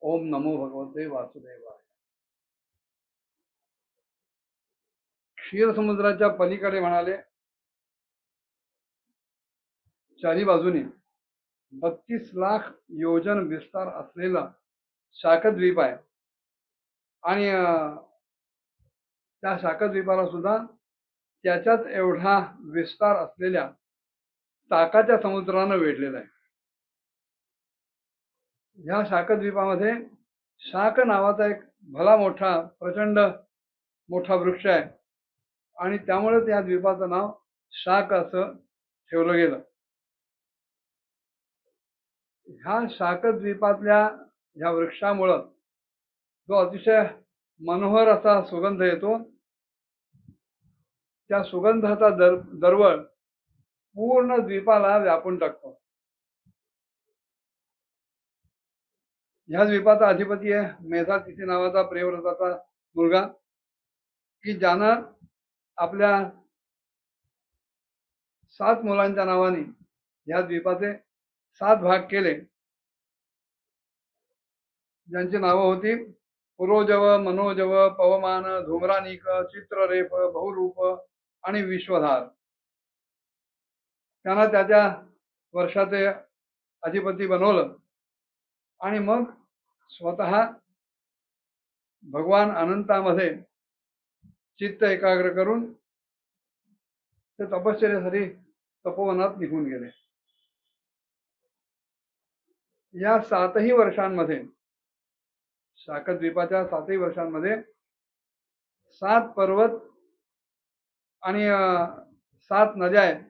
ओम नमो भगवते वासुदेवाय. क्षीरसमुद्राच्या पलीकडे म्हणाले चारी बाजूनी 32 लाख योजन विस्तार असलेला शाकद्वीप आहे. आणि त्या शाकद्वीपाला सुद्धा त्याच्याच एवढा विस्तार असलेल्या ताकाच्या समुद्रानं वेढलेला आहे. ह्या शाकद्वीपामध्ये शाक नावाचा एक भला मोठा प्रचंड मोठा वृक्ष आहे आणि त्यामुळे त्या द्वीपाचं नाव शाक असं ठेवलं गेलं. ह्या शाकद्वीपातल्या ह्या वृक्षामुळं जो अतिशय मनोहर असा सुगंध येतो, त्या सुगंधाचा दरवळ पूर्ण द्वीपाला व्यापून टाकतो. ह्या द्वीपाचा अधिपती आहे मेधातिथी नावाचा प्रियव्रताचा मुलगा, की ज्यानं आपल्या 7 मुलांच्या नावाने ह्या द्वीपाचे 7 भाग केले, ज्यांची नावं होती पुरोजव, मनोजव, पवमान, धूम्रानिक, चित्ररेफ, बहुरूप आणि विश्वधार. त्यांना त्याच्या वर्षाचे अधिपती बनवलं आणि मग स्वतः भगवान अनंतामध्ये चित्त एकाग्र करून ते तपश्चर्यासाठी तपोवनात निघून गेले. या 7ही वर्षांमध्ये, शाकद्वीपाच्या 7ही वर्षांमध्ये 7 पर्वत आणि 7 नद्या आहेत.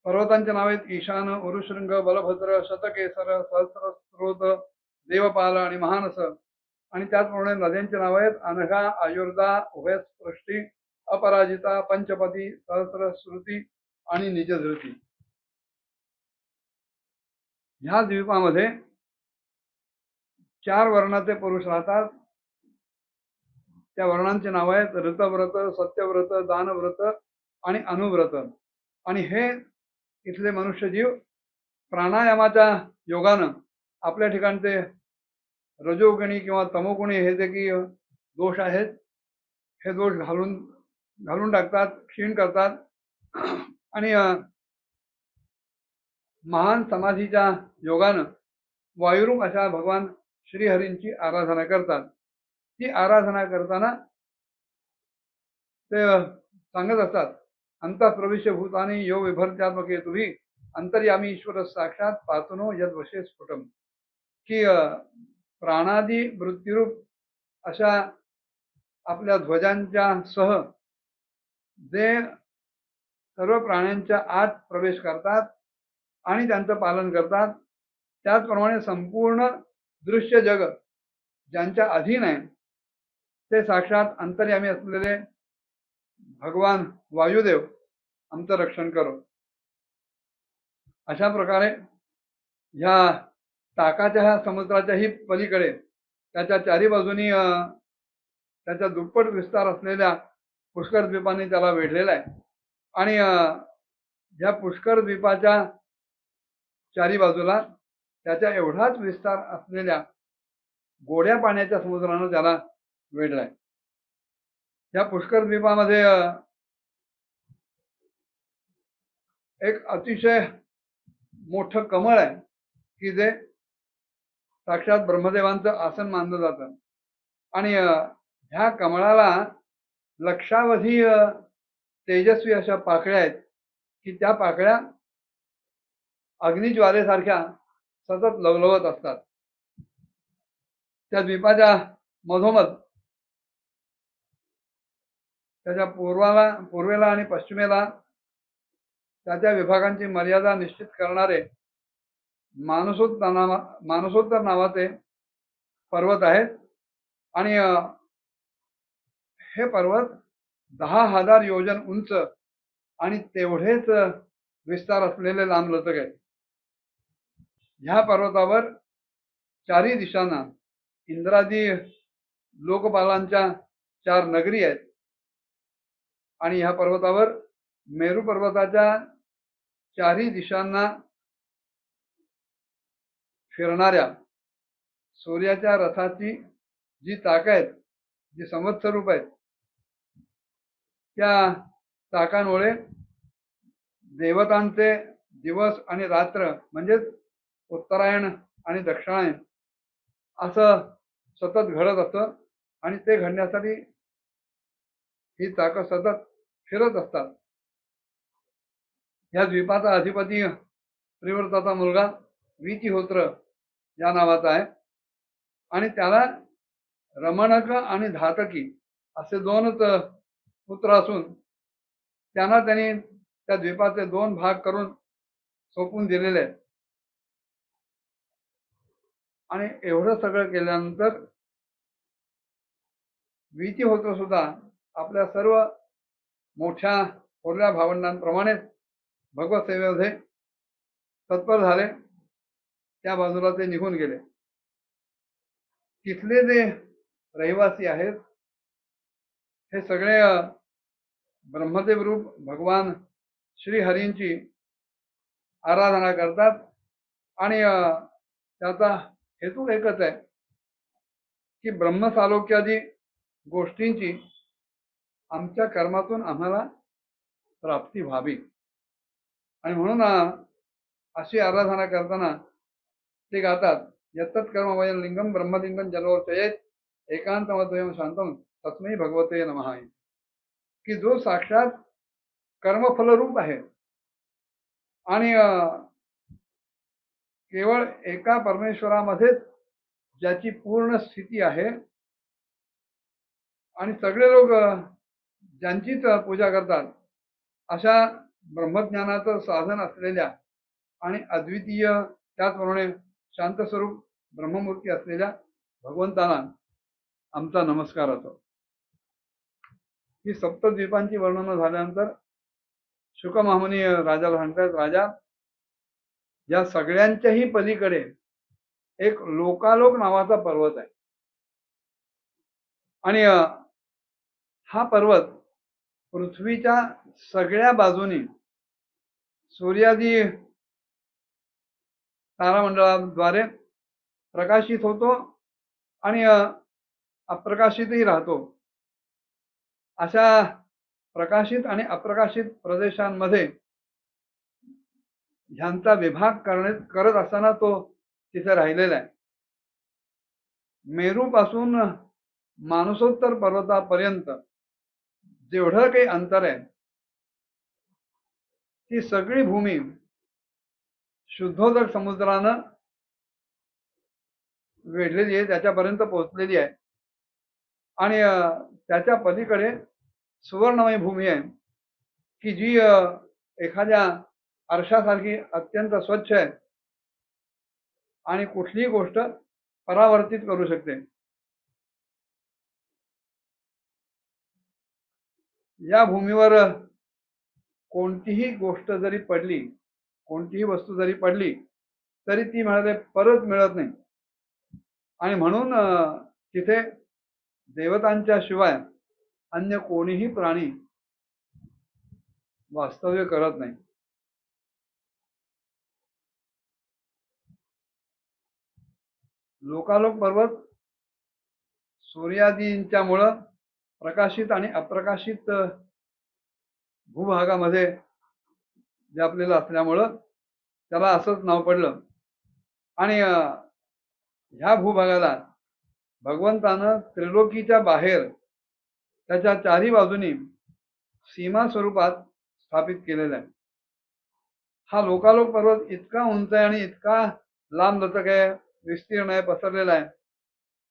पर्वतांचे नाव आहेत ईशान, उरुशृंग, बलभद्र, शतकेसर, सहस्रस्रोत, देवपाल आणि महानस. आणि त्याचप्रमाणे नद्यांची नाव आहेत अनघा, आयुर्दा, उभयस्पृष्टी, अपराजिता, पंचपदी, सहस्रश्रुती आणि निजधृती. ह्या द्वीपामध्ये 4 वर्णाचे पुरुष राहतात. त्या वर्णांची नाव आहेत ऋतव्रत, सत्यव्रत, दानव्रत आणि अनुव्रत. आणि हे इथले मनुष्य जीव प्राणायामाच्या योगानं आपल्या ठिकाणचे रजोगुणी किंवा तमोगुणी हे जे की दोष आहेत, हे दोष घालून टाकतात, क्षीण करतात आणि महान समाधीच्या योगानं वायुरूप अशा भगवान श्रीहरींची आराधना करतात. ती आराधना करताना ते सांगत असतात, अंतःप्रविश्य भूतानी यो विभर्त्यात्मके तुम्ही अंतर्यामी ईश्वर साक्षात पातुनो यद वशे स्फुटम. की प्राणादी वृत्तीरूप अशा आपल्या ध्वजांच्या सह जे सर्व प्राण्यांच्या आत प्रवेश करतात आणि त्यांचं पालन करतात, त्याचप्रमाणे संपूर्ण दृश्य जग ज्यांच्या अधीन आहे ते साक्षात अंतर्यामी असलेले भगवान वायुदेव आमचं रक्षण करो. अशा प्रकारे ह्या ताकाच्या ह्या समुद्राच्याही पलीकडे त्याच्या चारी बाजूनी त्याच्या दुप्पट विस्तार असलेल्या पुष्कर द्वीपाने त्याला वेढलेला आहे. आणि ह्या पुष्कर द्वीपाच्या चारी बाजूला त्याच्या एवढाच विस्तार असलेल्या गोड्या पाण्याच्या समुद्रानं त्याला वेढलाय. या पुष्कर द्वीपामध्ये एक अतिशय मोठं कमळ आहे की जे साक्षात ब्रह्मदेवांचं आसन मानलं जातं. आणि ह्या कमळाला लक्षावधी तेजस्वी अशा पाकळ्या आहेत की त्या पाकळ्या अग्निज्वालेसारख्या सतत लवलवत असतात. त्या द्वीपाच्या मधोमध त्याच्या पूर्वेला आणि पश्चिमेला त्याच्या विभागांची मर्यादा निश्चित करणारे मानसोत्तर नावाचे पर्वत आहेत. आणि हे पर्वत 10,000 योजन उंच आणि तेवढेच विस्तार असलेले लांबलचक आहेत. ह्या पर्वतावर चारी दिशांना इंद्रादी लोकपालांच्या 4 नगरी आहेत. आणि ह्या पर्वतावर मेरू पर्वताच्या चारी दिशांना फिरणाऱ्या सूर्याच्या रथाची जी चाकं आहेत, जी संवत्सर रूप आहेत, त्या चाकांमुळे देवतांचे दिवस आणि रात्र म्हणजेच उत्तरायण आणि दक्षिणायन असं सतत घडत असतं आणि ते घडण्यासाठी ही चाकं सतत फिरत असतात. या द्वीपाचा अधिपती त्रिव्रताचा मुलगा विचिहोत्र या नावाचा आहे आणि त्याला रमणक आणि धातकी असे दोनच पुत्र असून त्यांना त्यांनी त्या द्वीपाचे 2 भाग करून सोपून दिलेले आहेत. आणि एवढं सगळं केल्यानंतर विचिहोत्र सुद्धा आपल्या सर्व मोठ्या थोरल्या भावंडांप्रमाणेच भगवत सेवेमध्ये तत्पर झाले. त्या बाजूला ते निघून गेले. तिथले जे रहिवासी आहेत हे सगळे ब्रह्मदेव रूप भगवान श्रीहरींची आराधना करतात आणि त्याचा हेतू एकच आहे की ब्रह्मसालोक्यादी गोष्टींची आमच्या कर्मातून आम्हाला प्राप्ती व्हावी. आणि म्हणून अशी आराधना करताना ते गातात, यत्तत् कर्म वयं लिंगम ब्रह्मलिंगम जलोचयेत एकांतमद्वयं शांतम तस्मै भगवते नमः. की जो साक्षात कर्मफलरूप आहे आणि केवळ एका परमेश्वरामध्येच ज्याची पूर्ण स्थिती आहे आणि सगळे लोक ज्यांचीच पूजा करतात अशा ब्रह्मज्ञानाचं साधन असलेल्या आणि अद्वितीय त्याचप्रमाणे शांत स्वरूप ब्रह्ममूर्ती असलेल्या भगवंताला आमचा नमस्कार असो. ही सप्तद्वीपांची वर्णनं झाल्यानंतर शुक महामुनी राजाला सांगतात, राजा या सगळ्यांच्याही पलीकडे एक लोकालोक नावाचा पर्वत आहे आणि हा पर्वत पृथ्वीच्या सगळ्या बाजूनी सूर्यादी तारामंडळाद्वारे प्रकाशित होतो आणि अप्रकाशितही राहतो. अशा प्रकाशित आणि अप्रकाशित प्रदेशांमध्ये ह्यांचा विभाग करत असताना तो तिथे राहिलेला आहे. मेरूपासून मानसोत्तर पर्वतापर्यंत जेवढं काही अंतर आहे ती सगळी भूमी शुद्धोदक समुद्रानं वेढलेली आहे, त्याच्यापर्यंत पोहोचलेली आहे आणि त्याच्या पलीकडे सुवर्णमय भूमी आहे की जी एखाद्या आरशासारखी अत्यंत स्वच्छ आहे आणि कुठलीही गोष्ट परावर्तित करू शकते. या भूमीवर कोणतीही गोष्ट जरी पडली, कोणतीही वस्तू जरी पडली तरी ती परत मिळत नाही आणि म्हणून तिथे देवतांच्या शिवाय अन्य कोणीही प्राणी वास्तव्य करत नाही. लोकालोक पर्वत सूर्यादींच्यामुळं प्रकाशित आणि अप्रकाशित भूभागामध्ये व्यापलेलं असल्यामुळं त्याला असंच नाव पडलं आणि ह्या भूभागाला भगवंतानं त्रिलोकीच्या बाहेर त्याच्या चारी बाजूनी सीमा स्वरूपात स्थापित केलेला आहे. हा लोकालोक पर्वत इतका उंच आहे आणि इतका लांब लचक आहे, विस्तीर्ण आहे, पसरलेला आहे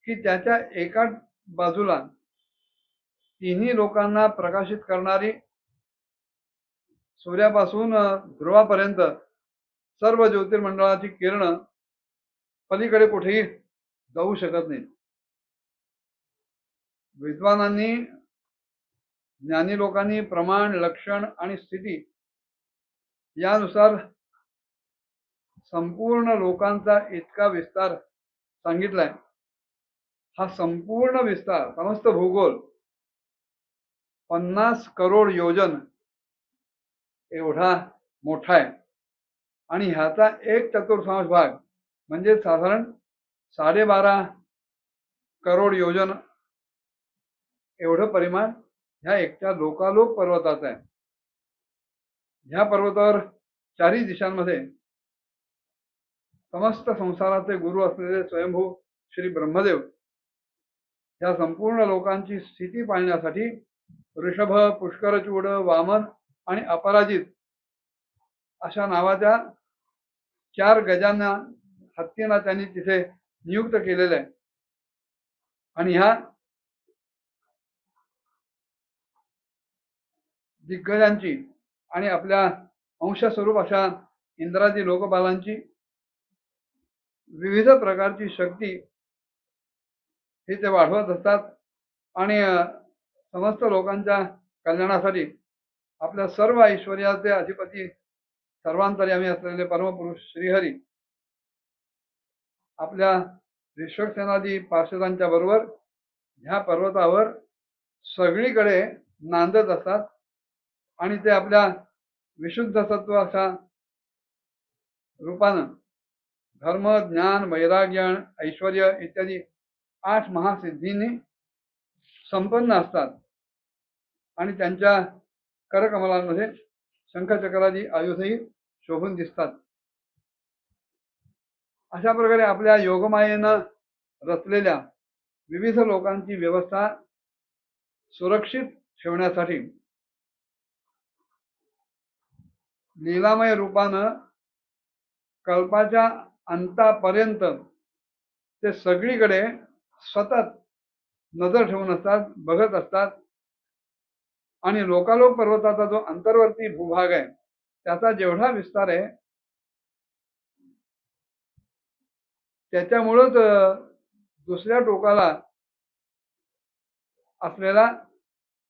की त्याच्या एका बाजूला तिन्ही लोकांना प्रकाशित करणारी सूर्यापासून ध्रुवापर्यंत सर्व ज्योतिर्मंडळाची किरण पलीकडे कुठेही जाऊ शकत नाही. विद्वानांनी, ज्ञानी लोकांनी प्रमाण, लक्षण आणि स्थिती यानुसार संपूर्ण लोकांचा इतका विस्तार सांगितलाय. हा संपूर्ण विस्तार, समस्त भूगोल 50 करोड योजन एवढा मोठा आहे आणि ह्याचा 1/4 भाग म्हणजे साधारण 12.5 करोड योजन एवढं परिमाण ह्या एकट्या लोकालोक पर्वताचं आहे. ह्या पर्वतावर चारही दिशांमध्ये समस्त संसाराचे गुरु असलेले स्वयंभू श्री ब्रह्मदेव या संपूर्ण लोकांची स्थिती पाळण्यासाठी ऋषभ, पुष्करचूड, वामन आणि अपराजित अशा नावाच्या 4 गजांना, हत्तींना त्यांनी तिथे नियुक्त केलेलं आहे. आणि ह्या दिग्गजांची आणि आपल्या अंशस्वरूप अशा इंद्रादी लोकपालांची विविध प्रकारची शक्ती हे ते वाढवत असतात आणि समस्त लोकांच्या कल्याणासाठी आपल्या सर्व ऐश्वर्याचे अधिपती सर्वांतर्यामी असलेले परमपुरुष श्रीहरी आपल्या विश्वसेनादी पार्षदांच्या बरोबर ह्या पर्वतावर सगळीकडे नांदत असतात आणि ते आपल्या विशुद्ध सत्व अशा रूपानं धर्म, ज्ञान, वैराग्य, ऐश्वर्य इत्यादी 8 महासिद्धींनी संपन्न असतात आणि त्यांच्या करकमलांमध्ये शंखचक्रादी आयुधही शोभून दिसतात. अशा प्रकारे आपल्या योगमायेनं रचलेल्या विविध लोकांची व्यवस्था सुरक्षित ठेवण्यासाठी लीलामय रूपानं कल्पाच्या अंतापर्यंत ते सगळीकडे सतत नजर ठेवून असतात, बघत असतात. आणि लोकालोक पर्वताचा जो अंतर्वर्ती भूभाग आहे त्याचा जेवढा विस्तार आहे त्याच्यामुळेच दुसऱ्या टोकाला असलेला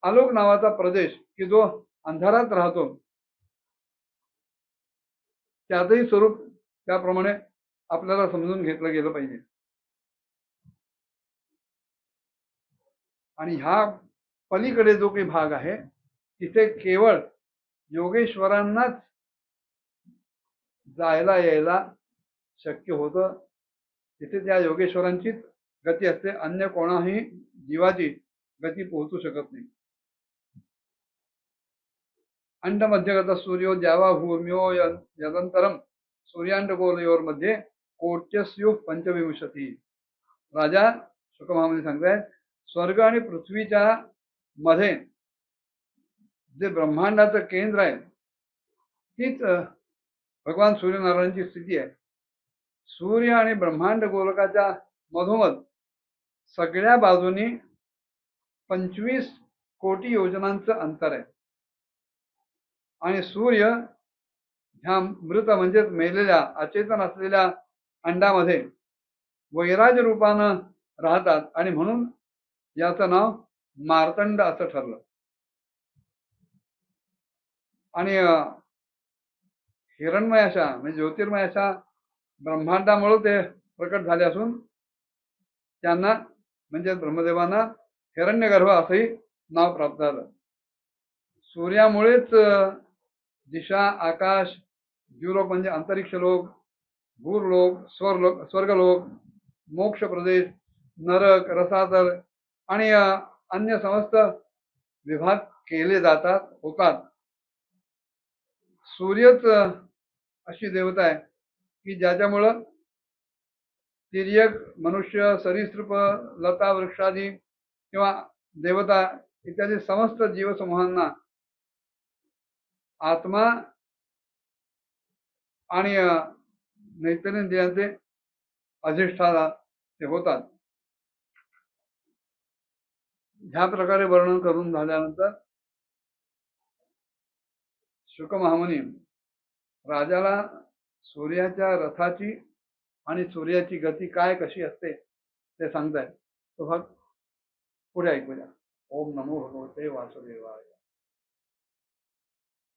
आलोक नावाचा प्रदेश की जो अंधारात राहतो त्याचंही स्वरूप त्याप्रमाणे आपल्याला समजून घेतलं गेलं पाहिजे. आणि ह्या पलीकडे जो काही भाग आहे तिथे केवळ योगेश्वरांनाच जायला यायला शक्य होतं. तिथे त्या योगेश्वरांचीच गती असते, अन्य कोणाही जीवाची गती पोहोचू शकत नाही. अंडमध्यगत सूर्यो द्यावा भूम्यो यदंतरम सूर्यांडगोलयोर मध्ये कोट्यस्यु पंचविंशती. राजा शुकमहामुनी सांगतायत स्वर्ग आणि पृथ्वीच्या मध्ये जे ब्रह्मांडाचं केंद्र आहे तीच भगवान सूर्यनारायणांची स्थिती आहे. सूर्य आणि ब्रह्मांड गोलकाच्या मधोमध सगळ्या बाजूनी 25 कोटी योजनांचं अंतर आहे. आणि सूर्य ह्या मृत म्हणजेच मेलेल्या अचेतन असलेल्या अंडामध्ये वैराज रूपानं राहतात आणि म्हणून याचं नाव मार्तंड असं ठरलं. आणि हिरणमय अशा म्हणजे ज्योतिर्मय अशा ब्रह्मांडामुळे ते प्रकट झाले असून त्यांना म्हणजे ब्रह्मदेवांना हिरण्यगर्भ असंही नाव प्राप्त झालं. सूर्यामुळेच दिशा, आकाश, द्युलोक म्हणजे अंतरिक्ष लोक, भूरलोक, स्वर्गलोक, मोक्ष प्रदेश, नरक, रसातल आणि अन्य समस्त विभाग केले जातात होतात. सूर्यच अशी देवता आहे की ज्याच्यामुळं तिर्यक, मनुष्य, सरीसृप, लता, वृक्षादी किंवा देवता इत्यादी समस्त जीवसमूहांना आत्मा आणि नैतनिंद्रियांचे अधिष्ठाता ते होतात. ह्या प्रकारे वर्णन करून झाल्यानंतर शुक महामुनी राजाला सूर्याच्या रथाची आणि सूर्याची गती काय कशी असते ते सांगतायत. तो भाग पुढे ऐकूया. ओम नमो भगवते वासुदेवाय.